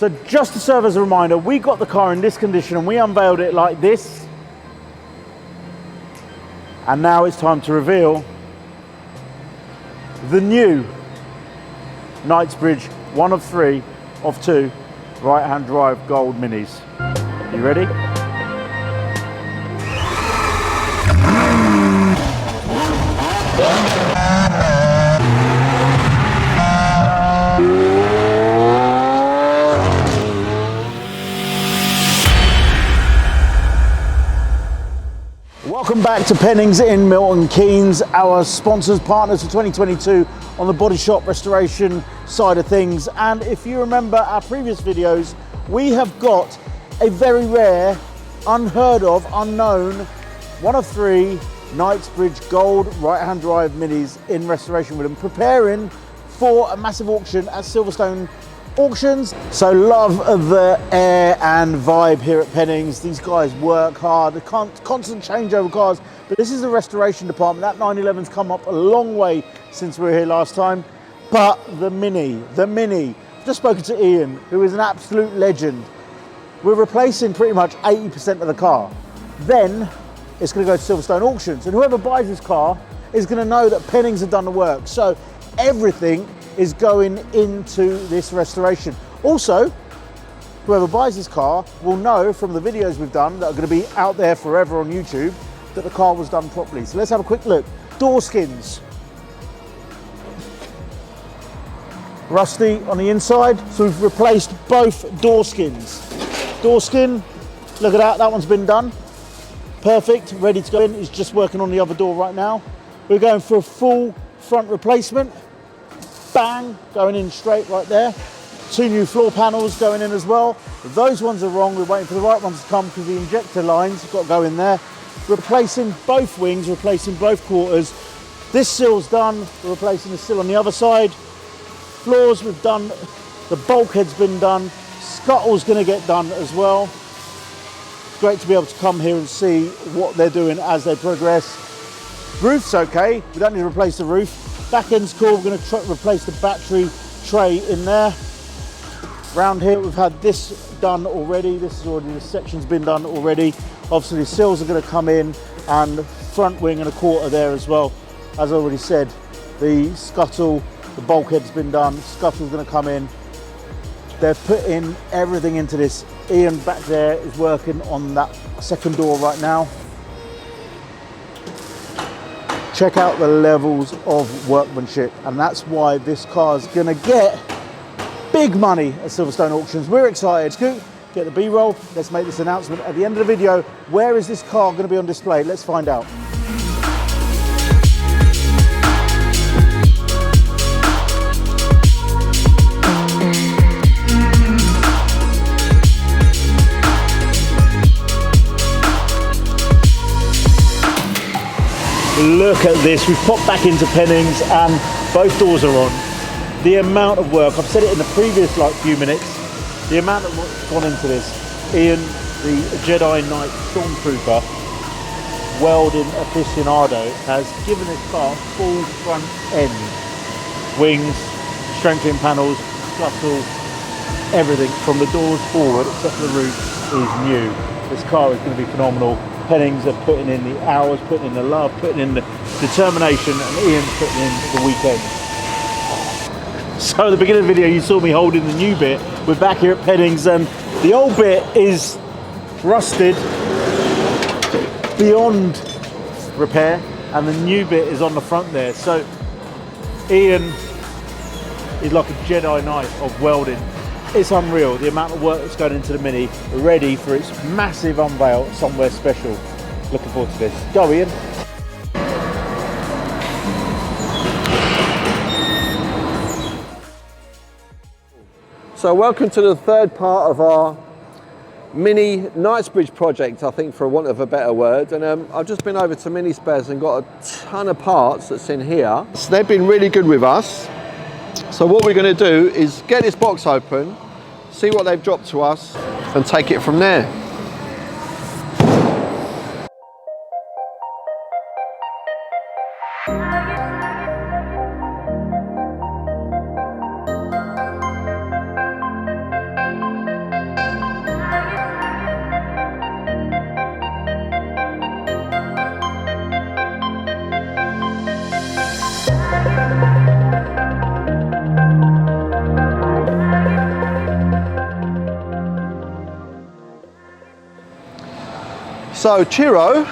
So just to serve as a reminder, we got the car in this condition and we unveiled it like this. And now it's time to reveal the new Knightsbridge 1 of 3 of 2 right-hand drive gold minis. You ready? Welcome back to Pennings in Milton Keynes, our sponsors, partners for 2022 on the body shop restoration side of things. And if you remember our previous videos, we have got a very rare, unheard of, unknown 1 of 3 Knightsbridge gold right-hand drive minis in restoration with them, preparing for a massive auction at Silverstone auctions. So love the air and vibe here at Pennings. These guys work hard, the constant changeover cars, but this is the restoration department. That 911's come up a long way since we were here last time. But the mini, I've just spoken to Ian, who is an absolute legend. We're replacing pretty much 80% of the car. Then it's going to go to Silverstone auctions, and whoever buys this car is going to know that Pennings have done the work. So everything is going into this restoration. Also, whoever buys this car will know from the videos we've done that are going to be out there forever on YouTube that the car was done properly. So let's have a quick look. Door skins. Rusty on the inside, so we've replaced both door skins. Door skin, look at that one's been done. Perfect, ready to go in. He's just working on the other door right now. We're going for a full front replacement. Bang, going in straight right there. 2 new floor panels going in as well. Those ones are wrong, we're waiting for the right ones to come because the injector lines have got to go in there. Replacing both wings, replacing both quarters. This sill's done, we're replacing the sill on the other side. Floors we've done, the bulkhead's been done, scuttle's going to get done as well. It's great to be able to come here and see what they're doing as they progress. Roof's okay, we don't need to replace the roof. Back end's cool, we're going to replace the battery tray in there. Round here we've had this done already, this section's been done already. Obviously the sills are going to come in and front wing and a quarter there as well. As I already said, the scuttle, the bulkhead's been done, scuttle's going to come in. They're putting everything into this. Ian back there is working on that second door right now. Check out the levels of workmanship, and that's why this car is going to get big money at Silverstone auctions. We're excited. Scoot, get the B-roll. Let's make this announcement at the end of the video. Where is this car going to be on display? Let's find out. Look at this, we've popped back into Pennings and both doors are on. The amount of work, I've said it in the previous few minutes, the amount of work's gone into this. Ian, the Jedi Knight Stormtrooper, welding aficionado, has given this car full front end. Wings, strengthening panels, scuttle, everything from the doors forward except for the roof is new. This car is going to be phenomenal. Pennings are putting in the hours, putting in the love, putting in the determination, and Ian's putting in the weekend. So at the beginning of the video you saw me holding the new bit. We're back here at Pennings and the old bit is rusted beyond repair and the new bit is on the front there. So Ian is like a Jedi Knight of welding. It's unreal, the amount of work that's going into the Mini, ready for its massive unveil somewhere special. Looking forward to this. Go Ian. So welcome to the third part of our mini Knightsbridge project, I think, for want of a better word. And I've just been over to Mini Spares and got a ton of parts that's in here. So they've been really good with us. So what we're going to do is get this box open, see what they've dropped to us, and take it from there. So Chiro,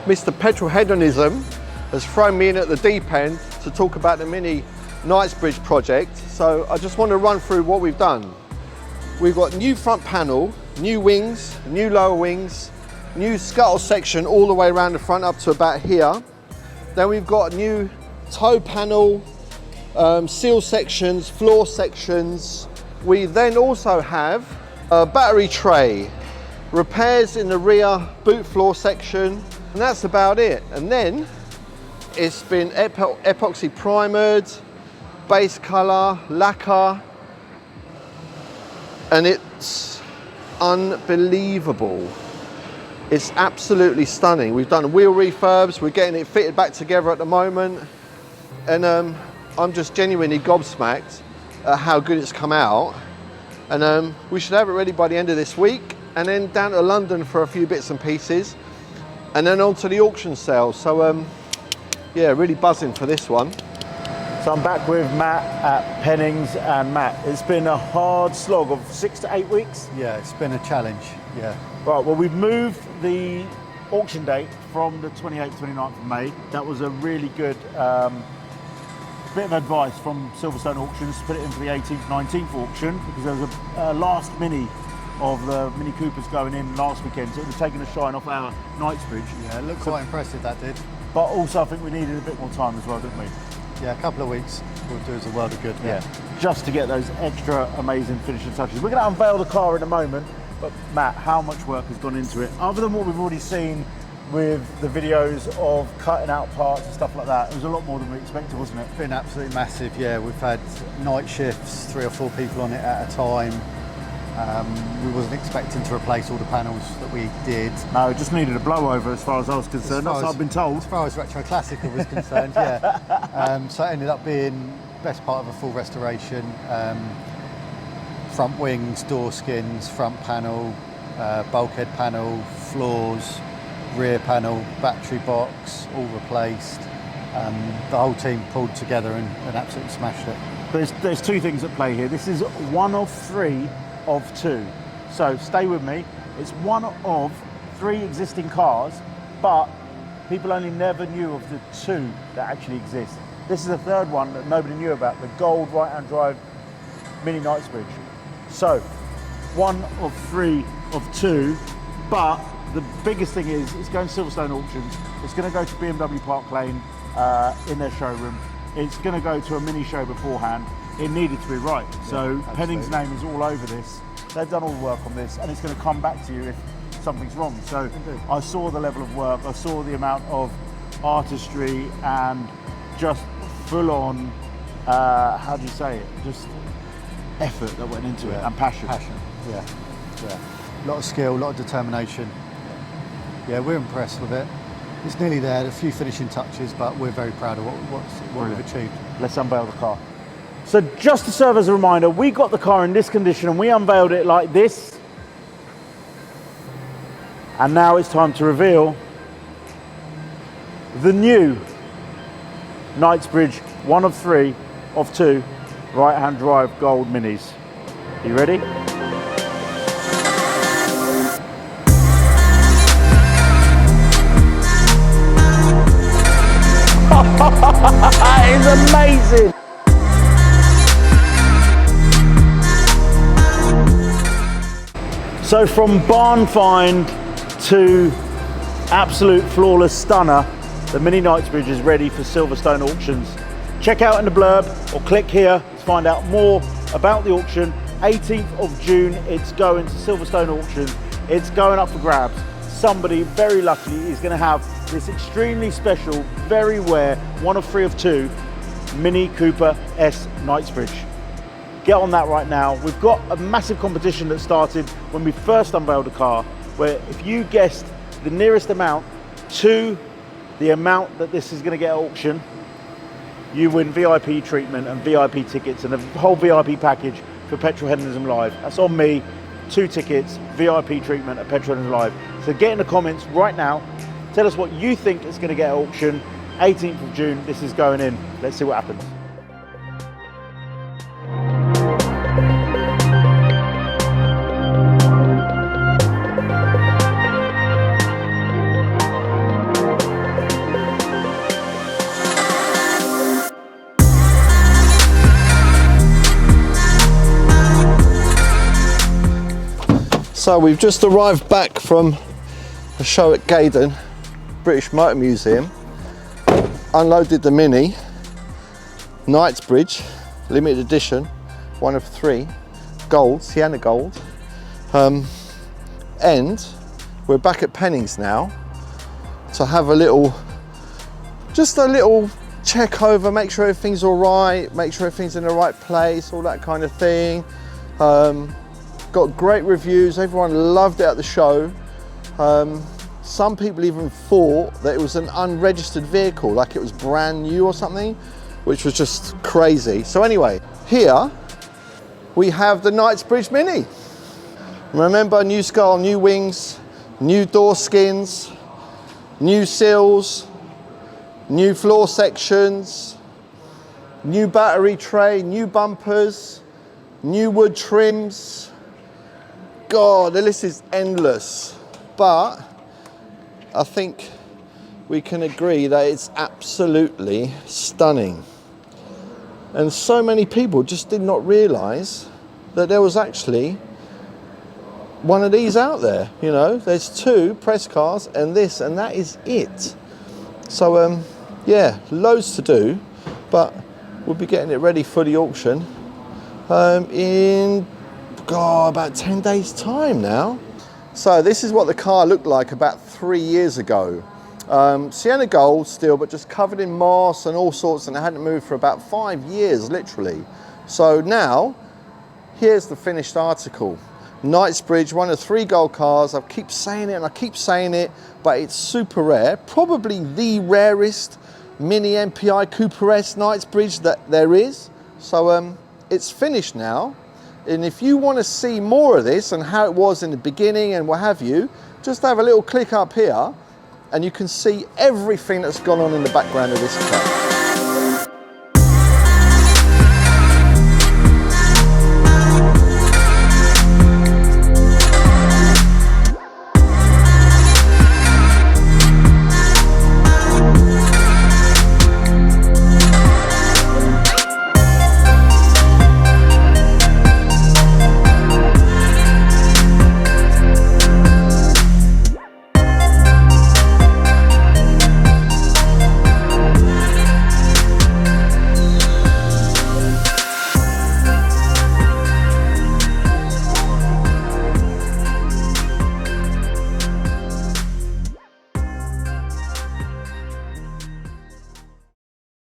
Mr. Petrolheadonism, has thrown me in at the deep end to talk about the Mini Knightsbridge project. So I just want to run through what we've done. We've got new front panel, new wings, new lower wings, new scuttle section all the way around the front up to about here. Then we've got new toe panel, seal sections, floor sections. We then also have a battery tray, repairs in the rear boot floor section, and that's about it. And then it's been epoxy primered, base colour, lacquer, and it's unbelievable. It's absolutely stunning. We've done wheel refurbs, we're getting it fitted back together at the moment, and I'm just genuinely gobsmacked at how good it's come out. And we should have it ready by the end of this week, and then down to London for a few bits and pieces, and then on to the auction sale. So yeah, really buzzing for this one. So I'm back with Matt at Pennings, and Matt, it's been a hard slog of 6 to 8 weeks. Yeah, it's been a challenge, yeah. Right, well, we've moved the auction date from the 28th, 29th of May. That was a really good bit of advice from Silverstone Auctions to put it in for the 18th, 19th auction, because there was a last Mini of the Mini Coopers going in last weekend, so it was taking a shine off our Knightsbridge. Yeah, it looked quite impressive, that did. But also I think we needed a bit more time as well, didn't we? Yeah, a couple of weeks will do us a world of good. Yeah, just to get those extra amazing finishing touches. We're going to unveil the car in a moment, but Matt, how much work has gone into it? Other than what we've already seen with the videos of cutting out parts and stuff like that, it was a lot more than we expected, wasn't it? It's been absolutely massive, yeah. We've had night shifts, 3 or 4 people on it at a time. We wasn't expecting to replace all the panels that we did. No, it just needed a blow over as far as I was concerned. That's what I've been told. As far as Retro Classical was concerned, yeah. So it ended up being best part of a full restoration. Front wings, door skins, front panel, bulkhead panel, floors, rear panel, battery box, all replaced. The whole team pulled together and absolutely smashed it. There's 2 things at play here. This is one of 3 of 2. So stay with me. It's one of 3 existing cars, but people only never knew of the 2 that actually exist. This is the 3rd one that nobody knew about, the gold right-hand drive Mini Knightsbridge. So, one of 3 of 2, but the biggest thing is it's going to Silverstone Auctions. It's going to go to BMW Park Lane in their showroom. It's going to go to a mini show beforehand. It needed to be right. So Pennings' name is all over this. They've done all the work on this, and it's going to come back to you if something's wrong. So indeed. I saw the level of work, I saw the amount of artistry and just full on, how do you say it? Just effort that went into it, and passion. Passion, yeah. A lot of skill, a lot of determination. Yeah, we're impressed with it. It's nearly there, a few finishing touches, but we're very proud of what we've achieved. Let's unveil the car. So just to serve as a reminder, we got the car in this condition and we unveiled it like this. And now it's time to reveal the new Knightsbridge, one of 3 of 2 right-hand drive gold minis. You ready? That is amazing! So from barn find to absolute flawless stunner, the Mini Knightsbridge is ready for Silverstone Auctions. Check out in the blurb or click here to find out more about the auction. 18th of June, it's going to Silverstone Auctions. It's going up for grabs. Somebody very lucky is going to have this extremely special, very rare, one of 3 of 2 Mini Cooper S Knightsbridge. Get on that right now. We've got a massive competition that started when we first unveiled the car, where if you guessed the nearest amount to the amount that this is going to get at auction, you win VIP treatment and VIP tickets and a whole VIP package for Petrolheadonism Live. That's on me, 2 tickets, VIP treatment at Petrolheadonism Live. So get in the comments right now, tell us what you think it's going to get at auction. 18th of June, this is going in. Let's see what happens. So we've just arrived back from a show at Gaydon, British Motor Museum. Unloaded the Mini, Knightsbridge, limited edition, one of 3, gold, Sienna gold. And we're back at Pennings now to have a little, just a little check over, make sure everything's all right, make sure everything's in the right place, all that kind of thing. Got great reviews, everyone loved it at the show. Some people even thought that it was an unregistered vehicle, like it was brand new or something, which was just crazy. So anyway, here we have the Knightsbridge Mini. Remember, new skull, new wings, new door skins, new sills, new floor sections, new battery tray, new bumpers, new wood trims. God, the list is endless, but I think we can agree that it's absolutely stunning. And so many people just did not realise that there was actually one of these out there. You know, there's 2 press cars and this, and that is it. So yeah, loads to do, but we'll be getting it ready for the auction in about 10 days time now. So this is what the car looked like about 3 years ago. Sienna gold still, but just covered in moss and all sorts, and it hadn't moved for about 5 years, literally. So now, here's the finished article. Knightsbridge, one of 3 gold cars. I keep saying it and I keep saying it, but it's super rare. Probably the rarest Mini MPI Cooper S Knightsbridge that there is. So it's finished now. And if you want to see more of this and how it was in the beginning and what have you, just have a little click up here and you can see everything that's gone on in the background of this car.